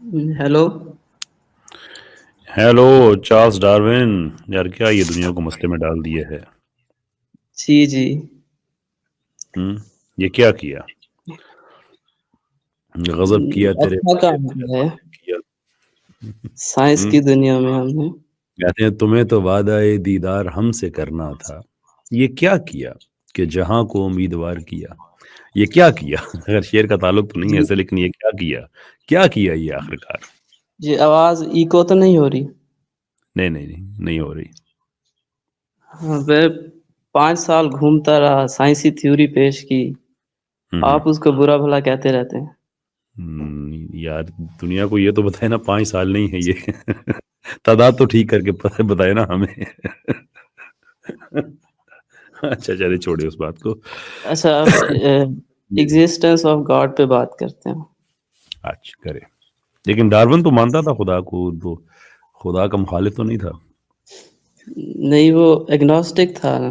Hello. Hello Charles Darwin. यार क्या ये दुनिया को मसले में डाल दिए है। जी जी। ये क्या किया, गजब किया तेरे अच्छा भाई, काम किया है किया। साइंस हम्म की दुनिया में हमने। कहते हैं तुम्हें तो वादा ए दीदार हमसे करना था। ये क्या किया कि जहां को उम्मीदवार किया। ये क्या किया अगर शेर का ताल्लुक तो नहीं है जी ऐसे, लेकिन ये क्या किया ये आखिरकार। जी, आवाज इको तो नहीं हो रही? नहीं नहीं नहीं, नहीं हो रही। हाँ, मैं 5 साल घूमता रहा, साइंसी थ्योरी पेश की। हम्म आप उसको बुरा भला कहते रहते हैं। यार दुनिया को ये तो बताए ना, 5 साल नहीं है ये तादाद तो ठीक करके बताए ना हमें अच्छा चलिए छोड़िए उस बात को। अच्छा, अब जी एग्जिस्टेंस ऑफ गॉड पे बात करते हैं। अच्छा करे। लेकिन डार्विन तो मानता था खुदा को, तो खुदा का मुखालिफ तो नहीं था। नहीं, वो एग्नोस्टिक था ना।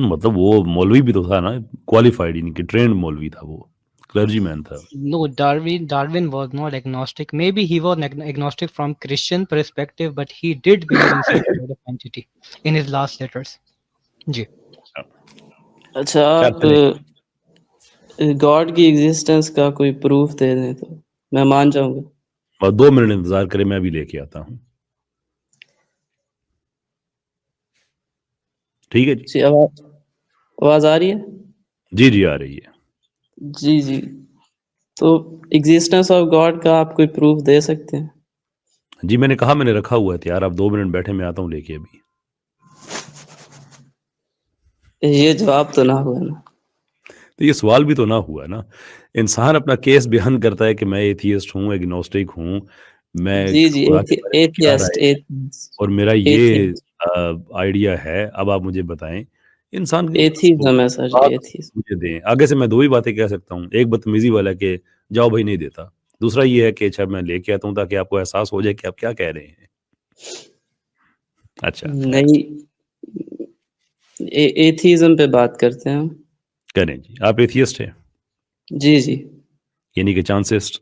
मतलब वो मौलवी भी तो था ना, क्वालिफाइड, यानी कि ट्रेंड मौलवी था वो, क्लर्जी मैन था। No, Darwin was not agnostic. Maybe he was agnostic from Christian perspective, but he did believe in second order of entity in his last letters. जी. अच्छा, खैर आप चले। गॉड की एग्जिस्टेंस का कोई प्रूफ दे दें तो मैं मान जाऊंगा। और 2 मिनट इंतजार करें, मैं भी लेके आता हूँ। ठीक है जी। जी, आवाज आवाज आ रही है? जी जी आ रही है। जी जी। तो एग्जिस्टेंस ऑफ गॉड का आप कोई प्रूफ दे सकते हैं? जी मैंने कहा, मैंने रखा हुआ है तैयार, आप 2 मिनट बैठे, मैं आता हूँ लेके अभी। ये जवाब तो ना हुआ ना। तो ये सवाल भी तो ना हुआ ना। इंसान अपना केस बयान करता है कि मैं एथियस्ट हूँ, एग्नोस्टिक हूँ, मैं जी जी, खुदा के बारे में क्या एथियस्ट राय है और मेरा ये एथियस्ट आइडिया है, अब आप मुझे बताएं। इंसान को एथिज्म है सर जी, बात एथिज्म। मुझे दें, आगे से मैं 2 ही बातें कह सकता हूँ। एक बदतमीजी वाला कि जाओ भाई नहीं देता, दूसरा ये है कि अच्छा मैं लेके आता हूँ ताकि आपको एहसास हो जाए कि आप क्या कह रहे हैं। अच्छा खैर, नहीं, एथिज्म पे बात करते हैं हम। करें जी। आप एथियस्ट हैं, जी जी। यानी कि चांसिस्ट।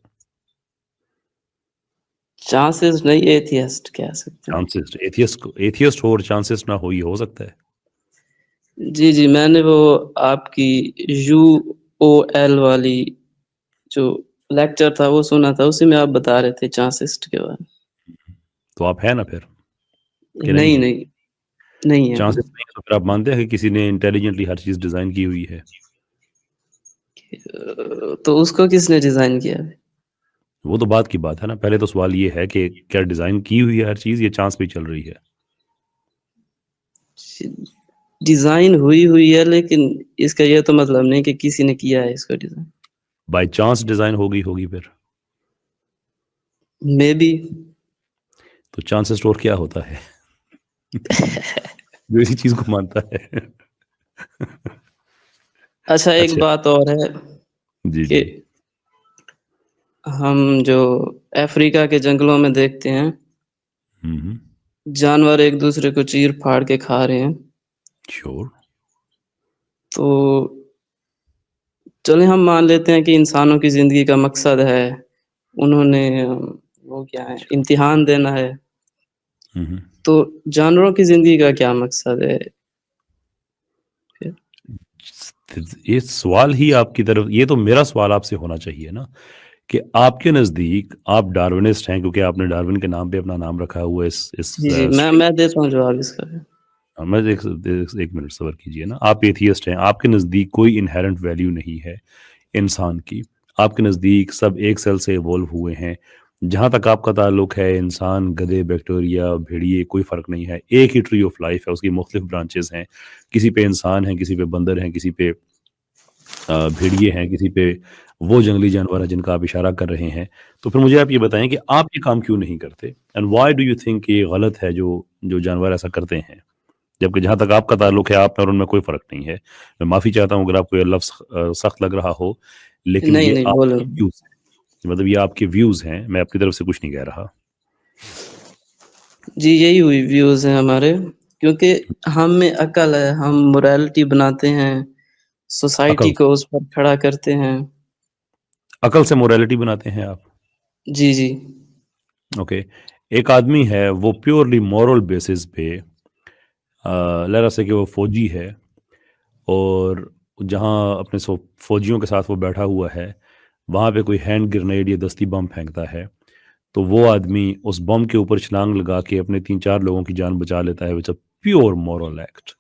चांसेस नहीं, एथियस्ट कह सकते हैं। चांसिस्ट, एथियस्ट हो और चांसिस्ट ना हो, ये हो सकता है। जी जी, मैंने वो आपकी UOL वाली जो लेक्चर था वो सुना था, उसी में आप बता रहे थे चांसिस्ट के बारे तो आप है ना फिर, में। कि नहीं नहीं है। नहीं, नहीं है चांसेस हम। नहीं है तो फिर आप मानते हैं कि किसी ने इंटेलिजेंटली हर चीज डिजाइन की हुई है। तो उसको किसने डिजाइन किया है? वो तो बात की बात है ना, पहले तो सवाल ये है कि क्या डिजाइन की हुई है हर चीज, ये चांस पे चल रही है। डिजाइन हुई हुई है, लेकिन इसका ये तो मतलब नहीं कि किसी ने किया है इसको डिजाइन। बाय चांस डिजाइन हो गई होगी फिर। May be. तो चांस स्टोर क्या होता है जो इसी चीज को मानता है अच्छा, एक अच्छा। बात और है जी कि जी। हम जो अफ्रीका के जंगलों में देखते हैं, हम्म। जानवर एक दूसरे को चीर फाड़ के खा रहे हैं। श्योर। तो चलिए हम मान लेते हैं कि इंसानों की जिंदगी का मकसद है, उन्होंने वो क्या है, अच्छा। इम्तिहान देना है। हम्म। तो जानवरों की जिंदगी का क्या मकसद है फिर? ये सवाल ही आपकी तरफ, ये तो मेरा सवाल आपसे होना चाहिए ना कि आपके नज़दीक आप डार्विनिस्ट हैं, क्योंकि आपने डार्विन के नाम पे अपना नाम रखा हुआ है इस जी जी, स्ट्रिंग। मैं देता हूँ जवाब इसका। मैं एक मिनट सबर कीजिए ना। आप एथियस्ट हैं, आपके नज़दीक कोई इनहेरेंट वैल्यू नहीं है इंसान की। आपके नज़दीक सब एक सेल से इवॉल्व हुए हैं। जहाँ तक आपका ताल्लुक है, इंसान, गधे, बैक्टीरिया, भेड़िए, कोई फ़र्क नहीं है। एक ही ट्री ऑफ लाइफ है, उसकी मुख्तलिफ ब्रांचेस हैं। किसी पे इंसान हैं, किसी पे बंदर हैं, किसी पे भेड़िए हैं, किसी पे वो जंगली जानवर है जिनका आप इशारा कर रहे हैं। तो फिर मुझे आप ये बताएं कि आप ये काम क्यों नहीं करते, and why do you think ये गलत है जो जो जानवर ऐसा करते हैं, जबकि जहाँ तक आपका ताल्लुक है आप में और उनमें कोई फ़र्क नहीं है। मैं माफ़ी चाहता हूँ अगर आपको ये लफ्ज़ सख्त लग रहा हो, लेकिन नहीं ये नहीं, बोलो। आपके व्यूज़ हैं, मतलब ये आपके व्यूज़ हैं, मैं अपनी तरफ से कुछ नहीं कह रहा। जी, यही हुई व्यूज हैं हमारे, क्योंकि हम में अकल है, हम मोरालिटी बनाते हैं, सोसाइटी अकल को उस पर खड़ा करते हैं। عقل سے morality بناتے ہیں آپ. جی جی اوکے ایک آدمی ہے وہ پیورلی مورل بیسس پہ لہرا سے کہ وہ فوجی ہے اور جہاں اپنے فوجیوں کے ساتھ وہ بیٹھا ہوا ہے وہاں پہ کوئی ہینڈ گرنیڈ یا دستی بم پھینکتا ہے تو وہ آدمی اس بم کے اوپر چھلانگ لگا کے اپنے 3-4 لوگوں کی جان بچا لیتا ہے. وچ اے پیور مورل ایکٹ.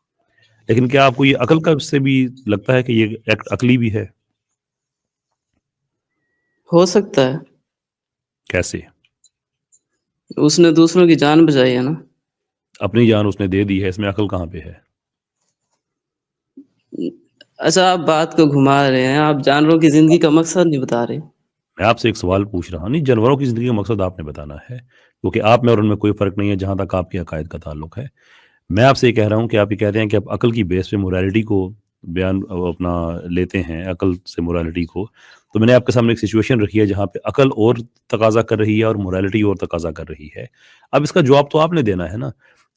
لیکن کیا آپ کو یہ عقل کا سے بھی لگتا ہے کہ یہ ایکٹ عقلی بھی ہے؟ ہو سکتا ہے. کیسے؟ اس نے دوسروں کی جان بچائی ہے نا. اپنی جان اس نے دے دی ہے، اس میں عقل کہاں پہ ہے؟ اچھا آپ بات کو گھما رہے ہیں، آپ جانوروں کی زندگی کا مقصد نہیں بتا رہے. میں آپ سے ایک سوال پوچھ رہا ہوں. نہیں، جانوروں کی زندگی کا مقصد آپ نے بتانا ہے کیونکہ آپ میں اور ان میں کوئی فرق نہیں ہے جہاں تک آپ کے عقائد کا تعلق ہے. میں آپ سے یہ کہہ رہا ہوں کہ آپ یہ کہتے ہیں کہ آپ عقل کی بیس پہ مورالٹی کو بیان اپنا لیتے ہیں، عقل سے مورالٹی کو. تو میں نے آپ کے سامنے ایک سچویشن رکھی ہے جہاں پہ عقل اور تقاضا کر رہی ہے اور مورالٹی اور تقاضا کر رہی ہے. اب اس کا جواب تو آپ نے دینا ہے نا.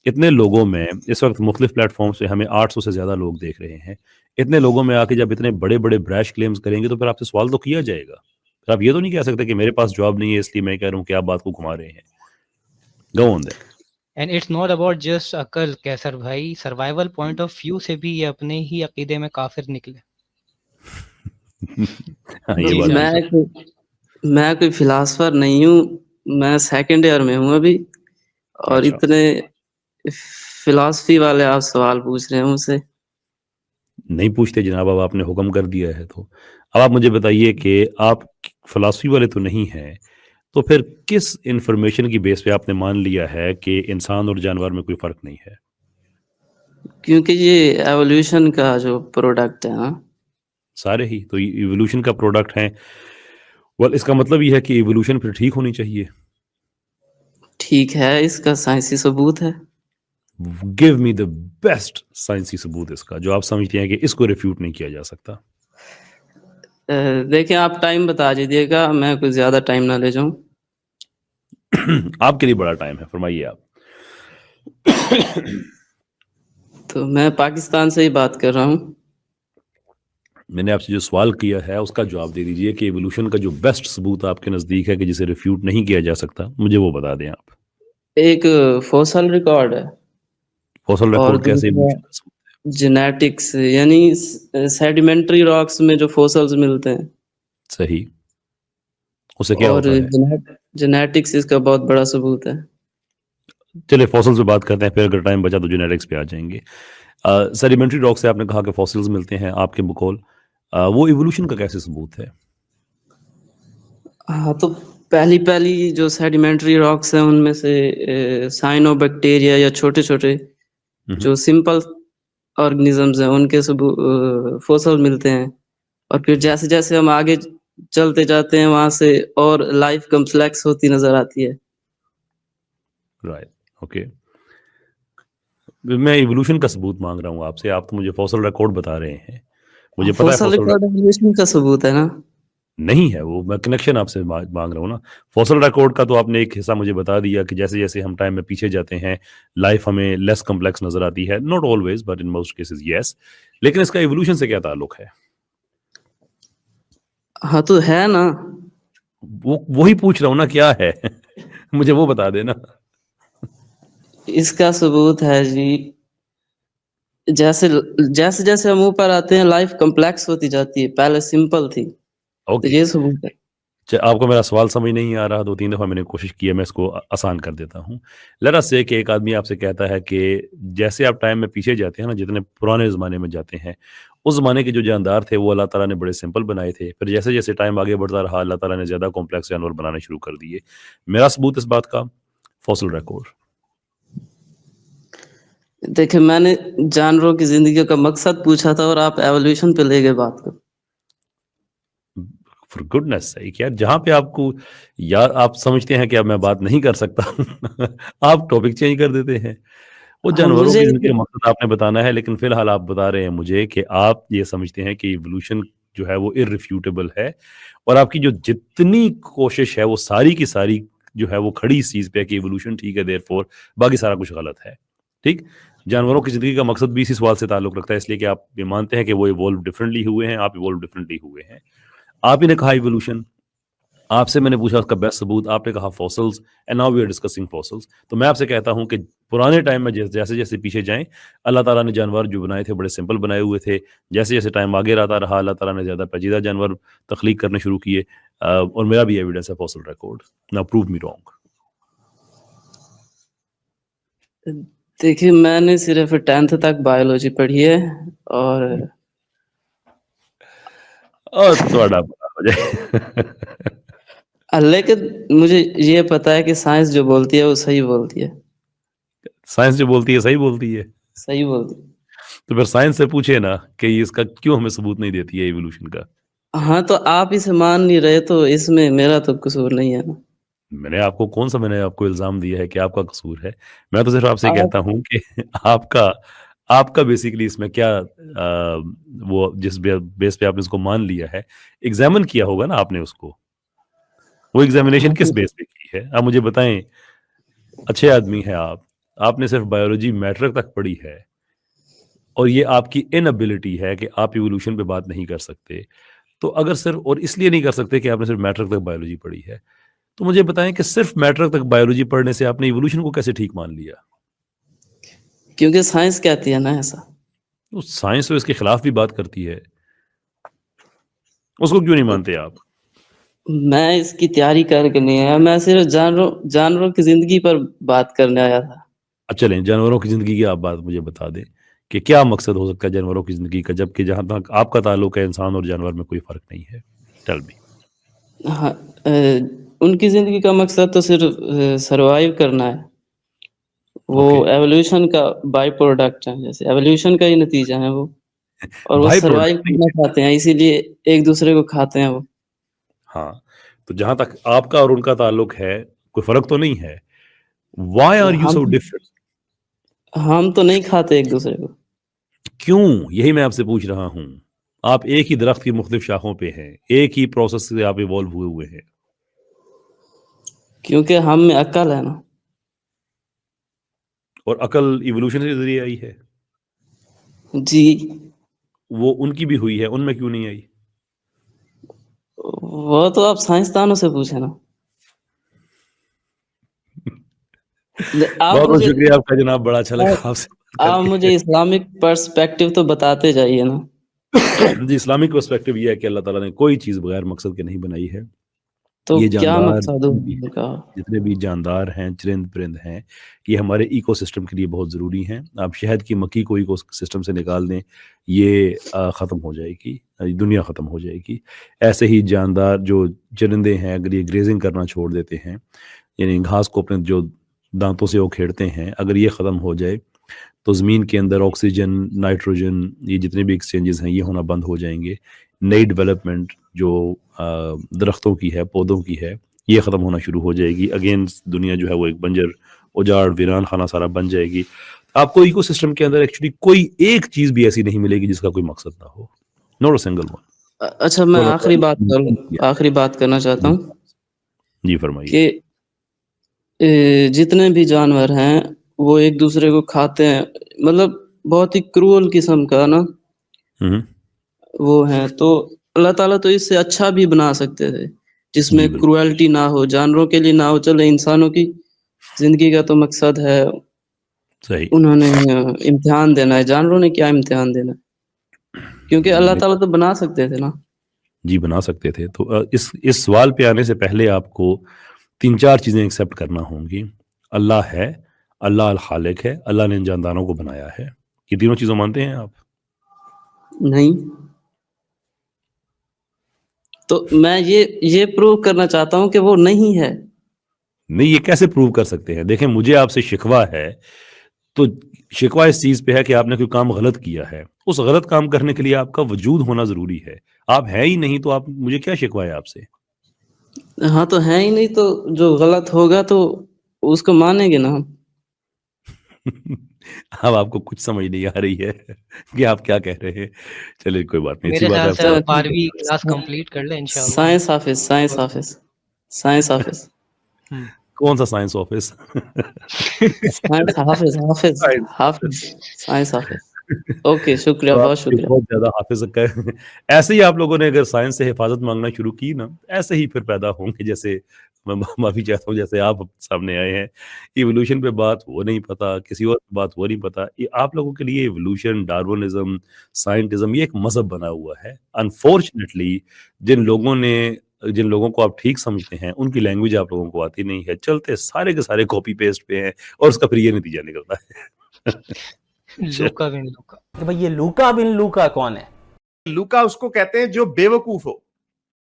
اتنے لوگوں میں اس وقت مختلف پلیٹ فارمز پہ ہمیں 800 سے زیادہ لوگ دیکھ رہے ہیں. اتنے لوگوں میں آ کے جب اتنے بڑے بڑے بریش کلیمز کریں گے تو پھر آپ سے سوال تو کیا جائے گا. پھر آپ یہ تو نہیں کہہ سکتے کہ میرے پاس جواب نہیں ہے اس لیے میں کہہ رہا ہوں کہ آپ بات کو گھما رہے ہیں. Go on then. And it's not about just عقل. کیسر بھائی سروائیول پوائنٹ آف ویو سے بھی یہ اپنے ہی عقیدے میں کافر نکلے. ہاں یہ جی بات جان. میں کوئی فلاسفر نہیں ہوں، میں سیکنڈ ایئر میں ہوں ابھی، اور اچھا اتنے فلاسفی والے آپ سوال پوچھ رہے ہیں مجھ سے. نہیں پوچھتے جناب، اب آپ نے حکم کر دیا ہے تو اب آپ مجھے بتائیے کہ آپ فلاسفی والے تو نہیں ہیں تو پھر کس انفارمیشن کی بیس پہ آپ نے مان لیا ہے کہ انسان اور جانور میں کوئی فرق نہیں ہے؟ کیونکہ یہ ایولیوشن کا جو پروڈکٹ ہے نا. سارے ہی تو ایوولوشن کا پروڈکٹ ہیں. اس کا مطلب یہ ہے کہ ایوولوشن پھر ٹھیک ہونی چاہیے. ٹھیک ہے، اس کا سائنسی ثبوت ہے. گیو می دا بیسٹ سائنسی ثبوت اس کا جو آپ سمجھتے ہیں کہ اس کو ریفیوٹ نہیں کیا جا سکتا. دیکھیں آپ ٹائم بتا دیجیے گا، میں کوئی زیادہ ٹائم نہ لے جاؤں. آپ کے لیے بڑا ٹائم ہے، فرمائیے آپ. تو میں پاکستان سے ہی بات کر رہا ہوں. میں نے آپ سے جو سوال کیا ہے اس کا جواب دے دیجئے کہ ایوولوشن کا جو بیسٹ ثبوت آپ کے نزدیک ہے کہ جسے ریفیوٹ نہیں کیا جا سکتا، مجھے وہ بتا دیں آپ. ایک فوسل ریکارڈ ہے فوسل اور ریکارڈ کیسے دوسرا ایوولوشن کا ثبوت جینیٹکس، یعنی سیڈیمنٹری راکس میں جو فوسلز ملتے ہیں. ہے؟ صحیح. اسے کیا اور ہوتا ہے؟ جینیٹکس اس کا بہت بڑا ثبوت ہے. چلے فوسل سے بات کرتے ہیں، پھر اگر ٹائم بچا تو جینیٹکس پہ آ جائیں گے. سیڈیمنٹری راک سے آپ نے کہا کہ فوسلز ملتے ہیں آپ کے بقول، وہ ایوولوشن کا کیسے ثبوت ہے؟ ہاں تو پہلی جو سیڈیمنٹری راکس ہیں ان میں سے سائنو بیکٹیریا یا چھوٹے چھوٹے جو سمپل آرگنیزمز ہیں ان کے فوسل ملتے ہیں. اور پھر جیسے جیسے ہم آگے چلتے جاتے ہیں وہاں سے اور لائف کمپلیکس ہوتی نظر آتی ہے. رائٹ. اوکے. میں ایوولوشن کا ثبوت مانگ رہا ہوں آپ سے، آپ تو مجھے فوسل ریکارڈ بتا رہے ہیں. مجھے پتا ہے فوسل فوسل ریکارڈ ایوولوشن کا ثبوت ہے نا. نہیں ہے، وہ میں کنیکشن آپ سے مانگ رہا ہوں نا. فوسل ریکارڈ کا تو آپ نے ایک حصہ مجھے بتا دیا کہ جیسے جیسے ہم ٹائم میں پیچھے جاتے ہیں لائف ہمیں لیس کمپلیکس نظر آتی ہے. Not always but in most cases yes. لیکن اس کا ایوولوشن سے کیا تعلق ہے؟ ہاں تو ہے نا. وہی پوچھ رہا ہوں نا، کیا ہے؟ مجھے وہ بتا دینا. اس کا ثبوت ہے جی، جیسے جیسے ہم اوپر آتے ہیں لائف کمپلیکس ہوتی جاتی ہے، پہلے سمپل تھی. تو اوکے. یہ ثبوت ہے. آپ کو میرا سوال سمجھ نہیں آ رہا، 2-3 دفعہ میں نے کوشش کی ہے، میں اس کو آسان کر دیتا ہوں. لرا سے کہ ایک آدمی آپ سے کہتا ہے کہ جیسے آپ ٹائم میں پیچھے جاتے ہیں نا، جتنے پرانے زمانے میں جاتے ہیں، اس زمانے کے جو جاندار تھے وہ اللہ تعالیٰ نے بڑے سمپل بنائے تھے. پھر جیسے جیسے ٹائم آگے بڑھتا رہا اللہ تعالیٰ نے زیادہ کمپلیکس جانور بنانے شروع کر دیے. میرا ثبوت اس بات کا فوسل ریکارڈ. دیکھیں میں نے جانوروں کی زندگی کا مقصد پوچھا تھا اور آپ ایولیوشن پہ لے گئے بات کو. فار گڈنس سیک یار، جہاں پہ آپ کو یا آپ سمجھتے ہیں کہ اب میں بات نہیں کر سکتا آپ ٹاپک چینج کر دیتے ہیں. وہ جانوروں مجھے کی زندگی کا مقصد آپ نے بتانا ہے، لیکن فی الحال آپ بتا رہے ہیں مجھے کہ آپ یہ سمجھتے ہیں کہ ایوولوشن جو ہے وہ ارریفیوٹیبل ہے، اور آپ کی جو جتنی کوشش ہے وہ ساری کی ساری جو ہے وہ کھڑی اس چیز پہ کہ ایوولوشن ٹھیک ہے، دیر فور باقی سارا کچھ غلط ہے. ٹھیک. جانوروں کی زندگی کا مقصد بھی اسی سوال سے تعلق رکھتا ہے، اس لیے کہ آپ یہ مانتے ہیں کہ وہ ایوولو ڈفرینٹلی ہوئے ہیں، آپ ایوولو ڈفرینٹلی ہوئے ہیں. آپ ہی نے کہا ایوولوشن، आपसे मैंने पूछा उसका बेस्ट सबूत, आपने कहा fossils, and now we are discussing fossils. तो मैं आपसे कहता हूं कि पुराने टाइम में जैसे जैसे पीछे जाएं, अल्लाह ताला ने जानवर जो बनाए थे बड़े सिंपल बनाए हुए थे। जैसे जैसे टाइम आगे रहता रहा, अल्लाह ताला ने ज़्यादा पेचीदा जानवर तख्लीक करने शुरू किए, और मेरा भी एविडेंस है fossil record. Now prove me wrong. देखिए, मैंने सिर्फ 10th तक बायोलॉजी पढ़ी है, और थोड़ा बड़ा हो जाए। लेकिन मुझे ये पता है कि साइंस जो बोलती है वो सही बोलती है, साइंस जो बोलती है सही बोलती है। सही बोलती है। तो फिर साइंस से पूछे ना कि इसका क्यों हमें सबूत नहीं देती है एवोल्यूशन का। हाँ, तो आप इसे मान नहीं रहे, तो इसमें मेरा तो कसूर नहीं है ना। मैंने आपको इल्जाम दिया है कि आपका कसूर है? मैं तो सिर्फ आपसे आप कहता हूँ कि आपका आपका बेसिकली इसमें क्या वो जिस बेस पे आपने इसको मान लिया है, एग्जामिन किया होगा ना आपने उसको। वो एग्जामिनेशन हाँ, किस बेस पे की है आप मुझे बताएं। अच्छे आदमी हैं आप, आपने सिर्फ बायोलॉजी मैट्रिक तक पढ़ी है, और ये आपकी इनएबिलिटी है कि आप इवोल्यूशन पे बात नहीं कर सकते। तो अगर सिर्फ और इसलिए नहीं कर सकते कि आपने सिर्फ मैट्रिक तक बायोलॉजी पढ़ी है, तो मुझे बताएं कि सिर्फ मैट्रिक तक बायोलॉजी पढ़ने से आपने इवोल्यूशन को कैसे ठीक मान लिया? क्योंकि साइंस कहती है ना ऐसा। तो साइंस तो इसके खिलाफ भी बात करती है, उसको क्यों नहीं मानते आप? मैं इसकी तैयारी करके नहीं आया, मैं सिर्फ जानवरों की जिंदगी पर बात करने आया था। अच्छा, चलें जानवरों की ज़िंदगी की आप बात मुझे बता दें कि क्या मकसद हो सकता है जानवरों की ज़िंदगी का, जबकि जहाँ तक आपका ताल्लुक है इंसान और जानवर में कोई फ़र्क नहीं है। Tell me. हाँ, उनकी जिंदगी का मकसद तो सिर्फ सरवाइव करना है। वो ओके। एवोल्यूशन का बाय प्रोडक्ट है, जैसे एवोल्यूशन का ही नतीजा है वो, और वो बाय सरवाइव प्रोडक्ट नहीं करना है। चाहते हैं, इसीलिए एक दूसरे को खाते हैं वो। हाँ, तो जहाँ तक आपका और उनका ताल्लुक है, कोई फ़र्क तो नहीं है। व्हाई आर यू हम सो डिफरेंट? हम तो नहीं खाते एक दूसरे को, क्यों? यही मैं आपसे पूछ रहा हूँ। आप एक ही दरख्त की मुख्तलिफ शाखों पे हैं, एक ही प्रोसेस से आप इवॉल्व हुए हुए हैं। क्योंकि हम में अक्ल है ना। और अकल इवोल्यूशन के ज़रिए आई है। जी, वो उनकी भी हुई है, उनमें क्यों नहीं आई? वो तो आप साइंसदानों से पूछे ना। आप बहुत बहुत मुझे शुक्रिया आपका जनाब, बड़ा अच्छा लगा आप आपसे बात आप मुझे करके। इस्लामिक पर्सपेक्टिव तो बताते जाइए ना। जी, इस्लामिक पर्सपेक्टिव ये है कि अल्लाह ताला ने कोई चीज़ बगैर मकसद के नहीं बनाई है। तो ये क्या जानदार मकसद उनका? जितने भी जानदार हैं, चरिंद परिंद हैं, ये हमारे इकोसिस्टम के लिए बहुत ज़रूरी हैं। आप शहद की मक्खी को इकोसिस्टम से निकाल दें, ये ख़त्म हो जाएगी, दुनिया ख़त्म हो जाएगी। ऐसे ही जानदार जो चरिंदे हैं, अगर ये ग्रेजिंग करना छोड़ देते हैं, यानी घास को अपने जो दांतों से उखेड़ते हैं, अगर ये ख़त्म हो जाए, तो ज़मीन के अंदर ऑक्सीजन, नाइट्रोजन, ये जितने भी एक्सचेंजेस हैं, ये होना बंद हो जाएंगे। नई डेवलपमेंट जो दरख्तों की है, पौधों की है, ये ख़त्म होना शुरू हो जाएगी। अगेन दुनिया जो है वो एक बंजर, उजाड़, वीरान खाना सारा बन जाएगी। आपको इकोसिस्टम के अंदर एक्चुअली कोई एक चीज़ भी ऐसी नहीं मिलेगी जिसका कोई मकसद ना हो। Not a single one. अच्छा, मैं आखिरी बात करना चाहता हूँ जी फरमाइए। कि जितने भी जानवर हैं वो एक दूसरे को खाते हैं, मतलब बहुत ही क्रूअल किस्म का ना हम्म। वो है। तो अल्लाह ताला तो इससे अच्छा भी बना सकते थे, जिसमें जी बिल्कुल क्रूएल्टी ना हो, जानवरों के लिए ना हो। चलो, इंसानों की जिंदगी का तो मकसद है, सही। उन्होंने इम्तिहान देना है, जानवरों ने क्या इम्तिहान देना है? क्योंकि अल्लाह ताला तो बना सकते थे ना। जी बना सकते थे। तो इस सवाल पे आने से पहले आपको 3-4 चीज़ें एक्सेप्ट करना होंगी। अल्लाह है, अल्लाह अल खालिक है, अल्लाह ने इन जानदारों को बनाया है। ये तीनों चीज़ें मानते हैं आप? नहीं, तो मैं ये प्रूव करना चाहता हूँ कि वो नहीं है। नहीं, ये कैसे प्रूव कर सकते हैं? देखें, मुझे आपसे शिकवा है, तो शिकवा इस चीज़ पे है कि आपने कोई काम गलत किया है। उस गलत काम करने के लिए आपका वजूद होना ज़रूरी है। आप हैं ही नहीं, तो आप मुझे क्या शिकवा है आपसे? हाँ, तो है ही नहीं, तो जो गलत होगा तो उसको मानेंगे ना हम। अब आपको कुछ समझ नहीं आ रही है कि आप क्या कह रहे हैं। चलिए कोई बात नहीं, अच्छी मेरे बात है ख्याल से आपसे आप बात करके 12वीं बड़ा क्लास अच्छा लगा। कंप्लीट कर लें इंशाल्लाह। साइंस हाफिज, साइंस हाफिज, साइंस हाफिज, हम्म। कौन सा साइंस ऑफिस? साइंस हाफिज, हाफिज, साइंस हाफिज, साइंस हाफिज। اوکے شکریہ، تو بہت آپ شکریہ. بہت زیادہ حافظ ایسے ہی آپ لوگوں نے اگر سائنس سے حفاظت مانگنا شروع کی نا، ایسے ہی پھر پیدا ہوں گے. جیسے میں معافی چاہتا ہوں، جیسے آپ سامنے آئے ہیں، ایوولوشن پہ بات وہ نہیں پتا، کسی اور پہ بات وہ نہیں پتا. یہ آپ لوگوں کے لیے ایوولوشن، ڈارونزم، سائنٹزم یہ ایک مذہب بنا ہوا ہے. انفارچونیٹلی جن لوگوں کو آپ ٹھیک سمجھتے ہیں ان کی لینگویج آپ لوگوں کو آتی نہیں ہے، چلتے سارے کے سارے کاپی پیسٹ پہ ہیں، اور اس کا پھر یہ نتیجہ نکلتا ہے. لوکا بن لوکا. کہ بھئی یہ لوکا بن لوکا کون ہے؟ لوکا اس کو کہتے ہیں جو بے وقوف ہو.